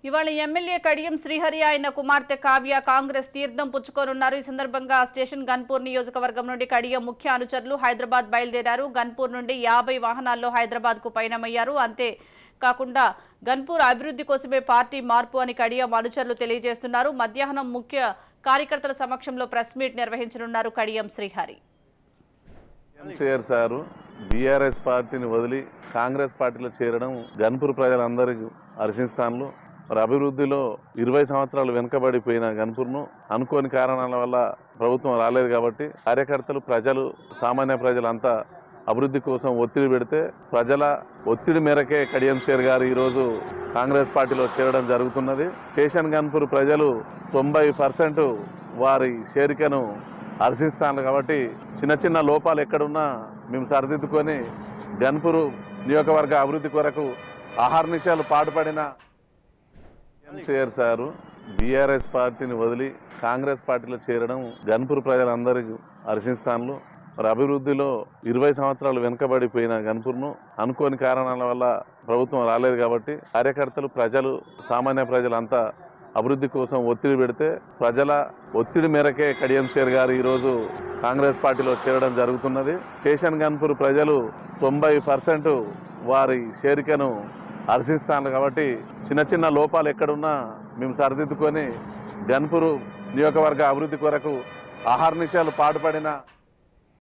ఇవాళ ఎమ్మెల్యే కడియం శ్రీహరి ఆయన కుమార్తె కావ్య కాంగ్రెస్ తీర్థం పుచ్చుకోనున్నారు. ఈ సందర్భంగా స్టేషన్ గన్పూర్ నియోజకవర్గం నుండి కడియం ముఖ్య అనుచరులు హైదరాబాద్ బయలుదేరారు. గన్పూర్ నుండి 50 వాహనాల్లో హైదరాబాద్ కు పయనమయ్యారు. అంతే కాకుండా గన్పూర్ అభివృద్ధి కోసమే పార్టీ మార్పు అని కడియం అనుచరులు తెలియజేస్తున్నారు. మధ్యాహ్నం ముఖ్య కార్యకర్తల సమక్షంలో ప్రెస్ మీట్ నిర్వహించనున్నారు కడియం శ్రీహరి. బీఆర్ఎస్ పార్టీని వదిలి కాంగ్రెస్ పార్టీలో చేరడం గన్పూర్ ప్రజలందరికీ హర్షిస్తాన్లు. మరి అభివృద్ధిలో 20 సంవత్సరాలు వెనుకబడిపోయిన గన్పూర్ను అనుకోని కారణాల వల్ల ప్రభుత్వం రాలేదు కాబట్టి కార్యకర్తలు, ప్రజలు, సామాన్య ప్రజలంతా అభివృద్ధి కోసం ఒత్తిడి పెడితే ప్రజల ఒత్తిడి మేరకే కడియం షేర్ గారు ఈరోజు కాంగ్రెస్ పార్టీలో చేరడం జరుగుతున్నది. స్టేషన్ గన్పూర్ ప్రజలు 90% వారి చేరికను హర్షిస్తాను కాబట్టి చిన్న చిన్న లోపాలు ఎక్కడున్నా మేము సరిదిద్దుకొని గన్పూర్ నియోజకవర్గ అభివృద్ధి కొరకు అహర్నిశలు పాటుపడిన షేర్ సారు బీఆర్ఎస్ పార్టీని వదిలి కాంగ్రెస్ పార్టీలో చేరడం గన్పూర్ ప్రజలందరికీ హర్షిస్తాన్లు. మరి అభివృద్ధిలో 20 సంవత్సరాలు వెనుకబడిపోయిన గన్పూర్ను అనుకోని కారణాల వల్ల ప్రభుత్వం రాలేదు కాబట్టి కార్యకర్తలు, ప్రజలు, సామాన్య ప్రజలంతా అభివృద్ధి కోసం ఒత్తిడి పెడితే ప్రజల ఒత్తిడి మేరకే కడియం షేర్ గారు ఈరోజు కాంగ్రెస్ పార్టీలో చేరడం జరుగుతున్నది. స్టేషన్ గన్పూర్ ప్రజలు 90% వారి చేరికను హర్షిస్తాను కాబట్టి చిన్న చిన్న లోపాలు ఎక్కడున్నా మేము సరిదిద్దుకొని గన్పూర్ నియోజకవర్గ అభివృద్ధి కొరకు అహర్నిశలు పాటుపడిన